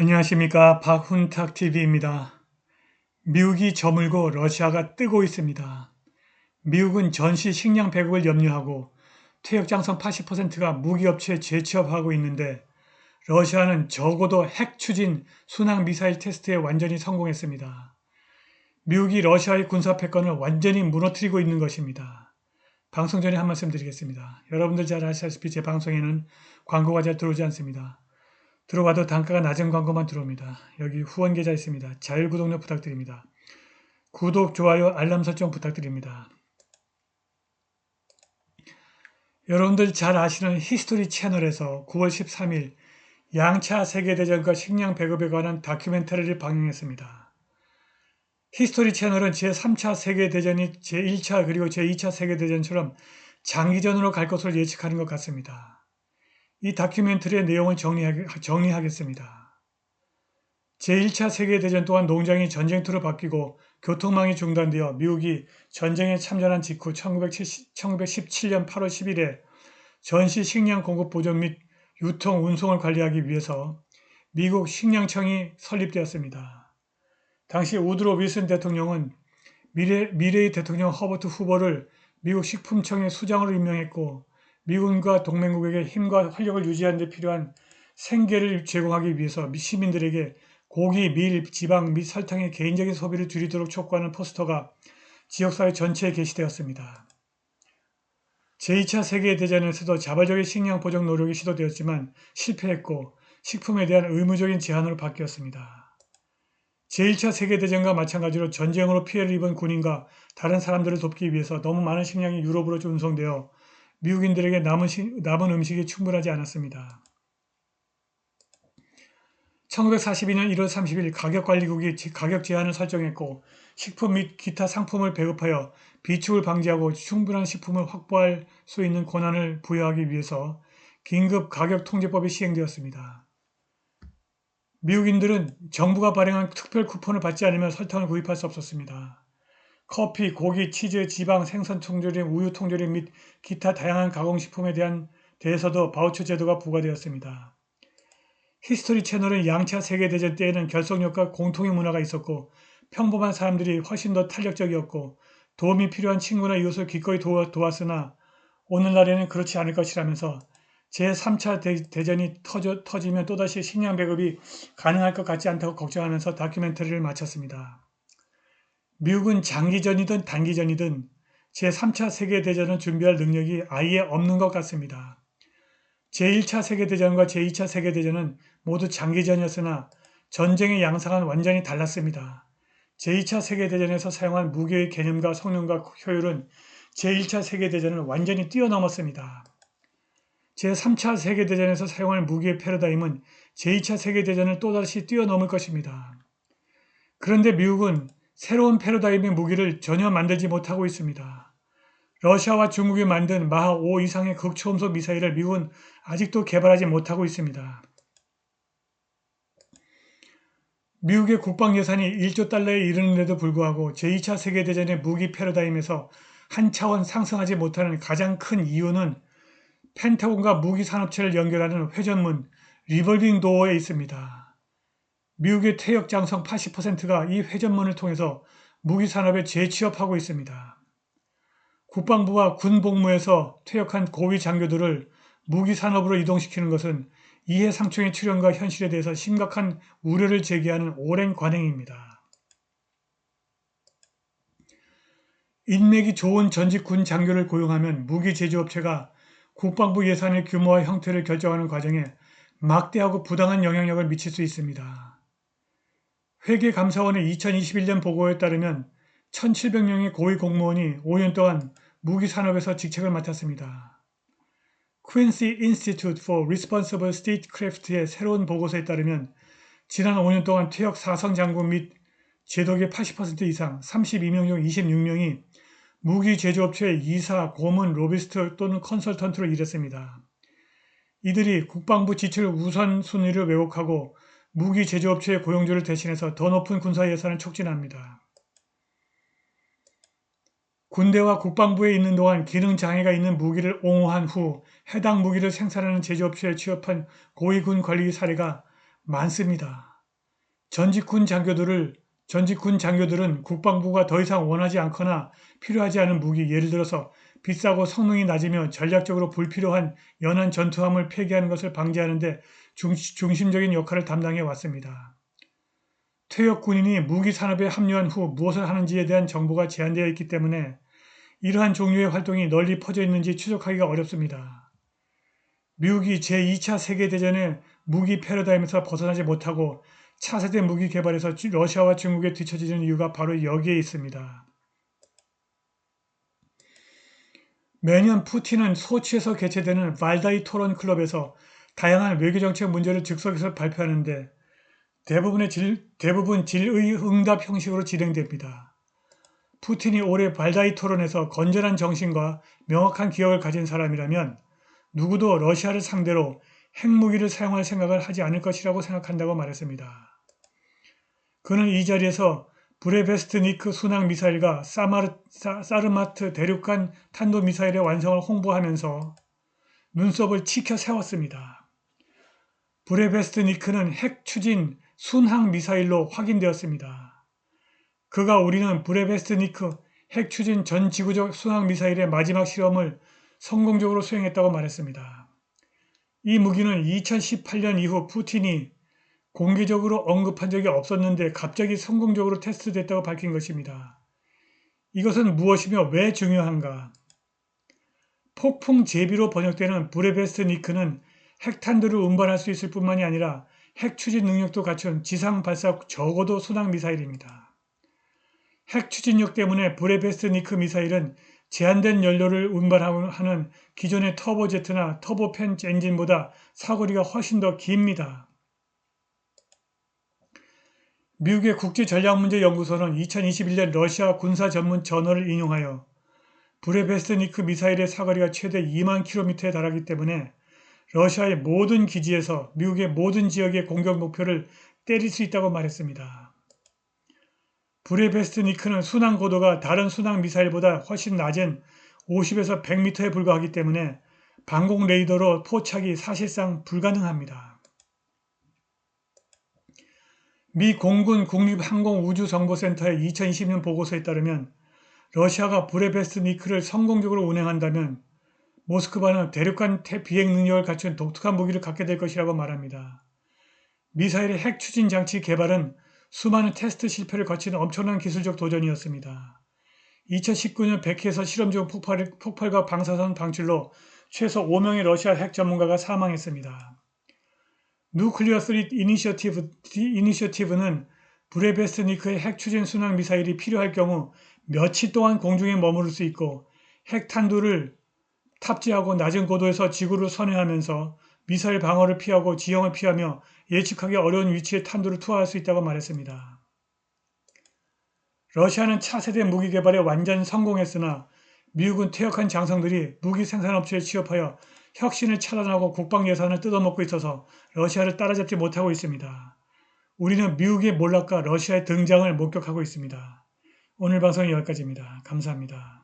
안녕하십니까. 박훈탁TV입니다. 미국이 저물고 러시아가 뜨고 있습니다. 미국은 전시 식량 배급을 염려하고 퇴역 장성 80%가 무기업체에 재취업하고 있는데 러시아는 적어도 핵 추진 순항 미사일 테스트에 완전히 성공했습니다. 미국이 러시아의 군사 패권을 완전히 무너뜨리고 있는 것입니다. 방송 전에 한 말씀 드리겠습니다. 여러분들 잘 아시다시피 제 방송에는 광고가 잘 들어오지 않습니다. 들어와도 단가가 낮은 광고만 들어옵니다. 여기 후원 계좌 있습니다. 자율구독료 부탁드립니다. 구독, 좋아요, 알람 설정 부탁드립니다. 여러분들 잘 아시는 히스토리 채널에서 9월 13일 양차 세계대전과 식량 배급에 관한 다큐멘터리를 방영했습니다. 히스토리 채널은 제3차 세계대전이 제1차 그리고 제2차 세계대전처럼 장기전으로 갈 것을 예측하는 것 같습니다. 이 다큐멘터리의 내용을 정리하겠습니다. 제1차 세계대전 또한 농장이 전쟁터로 바뀌고 교통망이 중단되어 미국이 전쟁에 참전한 직후 1917년 8월 10일에 전시 식량 공급 보존 및 유통 운송을 관리하기 위해서 미국 식량청이 설립되었습니다. 당시 우드로 윌슨 대통령은 미래의 대통령 허버트 후보를 미국 식품청의 수장으로 임명했고 미군과 동맹국에게 힘과 활력을 유지하는 데 필요한 생계를 제공하기 위해서 시민들에게 고기, 밀, 지방 및 설탕의 개인적인 소비를 줄이도록 촉구하는 포스터가 지역사회 전체에 게시되었습니다. 제2차 세계대전에서도 자발적인 식량 보정 노력이 시도되었지만 실패했고 식품에 대한 의무적인 제한으로 바뀌었습니다. 제1차 세계대전과 마찬가지로 전쟁으로 피해를 입은 군인과 다른 사람들을 돕기 위해서 너무 많은 식량이 유럽으로 운송되어 미국인들에게 남은 음식이 충분하지 않았습니다. 1942년 1월 30일 가격관리국이 가격 제한을 설정했고 식품 및 기타 상품을 배급하여 비축을 방지하고 충분한 식품을 확보할 수 있는 권한을 부여하기 위해서 긴급 가격통제법이 시행되었습니다. 미국인들은 정부가 발행한 특별 쿠폰을 받지 않으면 설탕을 구입할 수 없었습니다. 커피, 고기, 치즈, 지방, 생선 통조림, 우유 통조림 및 기타 다양한 가공식품에 대해서도 바우처 제도가 부과되었습니다. 히스토리 채널은 양차 세계대전 때에는 결속력과 공통의 문화가 있었고 평범한 사람들이 훨씬 더 탄력적이었고 도움이 필요한 친구나 이웃을 기꺼이 도왔으나 오늘날에는 그렇지 않을 것이라면서 제3차 대전이 터지면 또다시 식량 배급이 가능할 것 같지 않다고 걱정하면서 다큐멘터리를 마쳤습니다. 미국은 장기전이든 단기전이든 제3차 세계대전을 준비할 능력이 아예 없는 것 같습니다. 제1차 세계대전과 제2차 세계대전은 모두 장기전이었으나 전쟁의 양상은 완전히 달랐습니다. 제2차 세계대전에서 사용한 무기의 개념과 성능과 효율은 제1차 세계대전을 완전히 뛰어넘었습니다. 제3차 세계대전에서 사용할 무기의 패러다임은 제2차 세계대전을 또다시 뛰어넘을 것입니다. 그런데 미국은 새로운 패러다임의 무기를 전혀 만들지 못하고 있습니다. 러시아와 중국이 만든 마하 5 이상의 극초음속 미사일을 미국은 아직도 개발하지 못하고 있습니다. 미국의 국방 예산이 1조 달러에 이르는데도 불구하고 제2차 세계대전의 무기 패러다임에서 한 차원 상승하지 못하는 가장 큰 이유는 펜타곤과 무기 산업체를 연결하는 회전문 리볼빙 도어에 있습니다. 미국의 퇴역 장성 80%가 이 회전문을 통해서 무기 산업에 재취업하고 있습니다. 국방부가 군 복무에서 퇴역한 고위 장교들을 무기 산업으로 이동시키는 것은 이해상충의 출현과 현실에 대해서 심각한 우려를 제기하는 오랜 관행입니다. 인맥이 좋은 전직 군 장교를 고용하면 무기 제조업체가 국방부 예산의 규모와 형태를 결정하는 과정에 막대하고 부당한 영향력을 미칠 수 있습니다. 회계감사원의 2021년 보고에 따르면 1,700명의 고위 공무원이 5년 동안 무기 산업에서 직책을 맡았습니다. Quincy Institute for Responsible Statecraft의 새로운 보고서에 따르면 지난 5년 동안 퇴역 사성 장군 및 제독의 80% 이상 32명 중 26명이 무기 제조업체의 이사, 고문, 로비스트 또는 컨설턴트로 일했습니다. 이들이 국방부 지출 우선순위를 왜곡하고 무기 제조업체의 고용주를 대신해서 더 높은 군사 예산을 촉진합니다. 군대와 국방부에 있는 동안 기능 장애가 있는 무기를 옹호한 후 해당 무기를 생산하는 제조업체에 취업한 고위군 관리 사례가 많습니다. 전직 군 장교들은 국방부가 더 이상 원하지 않거나 필요하지 않은 무기, 예를 들어서 비싸고 성능이 낮으며 전략적으로 불필요한 연안 전투함을 폐기하는 것을 방지하는 데 중심적인 역할을 담당해 왔습니다. 퇴역 군인이 무기 산업에 합류한 후 무엇을 하는지에 대한 정보가 제한되어 있기 때문에 이러한 종류의 활동이 널리 퍼져 있는지 추적하기가 어렵습니다. 미국이 제2차 세계대전의 무기 패러다임에서 벗어나지 못하고 차세대 무기 개발에서 러시아와 중국에 뒤처지는 이유가 바로 여기에 있습니다. 매년 푸틴은 소치에서 개최되는 발다이 토론 클럽에서 다양한 외교정책 문제를 즉석에서 발표하는데 대부분 질의응답 형식으로 진행됩니다. 푸틴이 올해 발다이 토론에서 건전한 정신과 명확한 기억을 가진 사람이라면 누구도 러시아를 상대로 핵무기를 사용할 생각을 하지 않을 것이라고 생각한다고 말했습니다. 그는 이 자리에서 브레베스트니크 순항 미사일과 사르마트 대륙간 탄도미사일의 완성을 홍보하면서 눈썹을 치켜 세웠습니다. 브레베스트니크는 핵 추진 순항 미사일로 확인되었습니다. 그가 우리는 브레베스트니크 핵 추진 전 지구적 순항 미사일의 마지막 실험을 성공적으로 수행했다고 말했습니다. 이 무기는 2018년 이후 푸틴이 공개적으로 언급한 적이 없었는데 갑자기 성공적으로 테스트됐다고 밝힌 것입니다. 이것은 무엇이며 왜 중요한가? 폭풍 제비로 번역되는 브레베스트니크는 핵탄두를 운반할 수 있을 뿐만이 아니라 핵 추진 능력도 갖춘 지상 발사 적어도 순항 미사일입니다. 핵 추진력 때문에 브레베스트니크 미사일은 제한된 연료를 운반하는 기존의 터보제트나 터보팬 엔진보다 사거리가 훨씬 더 깁니다. 미국의 국제전략문제연구소는 2021년 러시아 군사 전문 저널을 인용하여 브레베스트니크 미사일의 사거리가 최대 2만 킬로미터에 달하기 때문에 러시아의 모든 기지에서 미국의 모든 지역의 공격 목표를 때릴 수 있다고 말했습니다. 브레베스트니크는 순항 고도가 다른 순항 미사일보다 훨씬 낮은 50에서 100m에 불과하기 때문에 방공 레이더로 포착이 사실상 불가능합니다. 미 공군 국립항공우주정보센터의 2020년 보고서에 따르면 러시아가 브레베스트니크를 성공적으로 운행한다면 모스크바는 대륙간 비행 능력을 갖춘 독특한 무기를 갖게 될 것이라고 말합니다. 미사일의 핵 추진 장치 개발은 수많은 테스트 실패를 거친 엄청난 기술적 도전이었습니다. 2019년 백해에서 실험 중 폭발과 방사선 방출로 최소 5명의 러시아 핵 전문가가 사망했습니다. 누클리어 3 이니셔티브는 브레베스트니크의 핵 추진 순항 미사일이 필요할 경우 며칠 동안 공중에 머무를 수 있고 핵탄두를 탑재하고 낮은 고도에서 지구를 선회하면서 미사일 방어를 피하고 지형을 피하며 예측하기 어려운 위치에 탄두를 투하할 수 있다고 말했습니다. 러시아는 차세대 무기 개발에 완전 성공했으나 미국은 퇴역한 장성들이 무기 생산업체에 취업하여 혁신을 차단하고 국방 예산을 뜯어먹고 있어서 러시아를 따라잡지 못하고 있습니다. 우리는 미국의 몰락과 러시아의 등장을 목격하고 있습니다. 오늘 방송은 여기까지입니다. 감사합니다.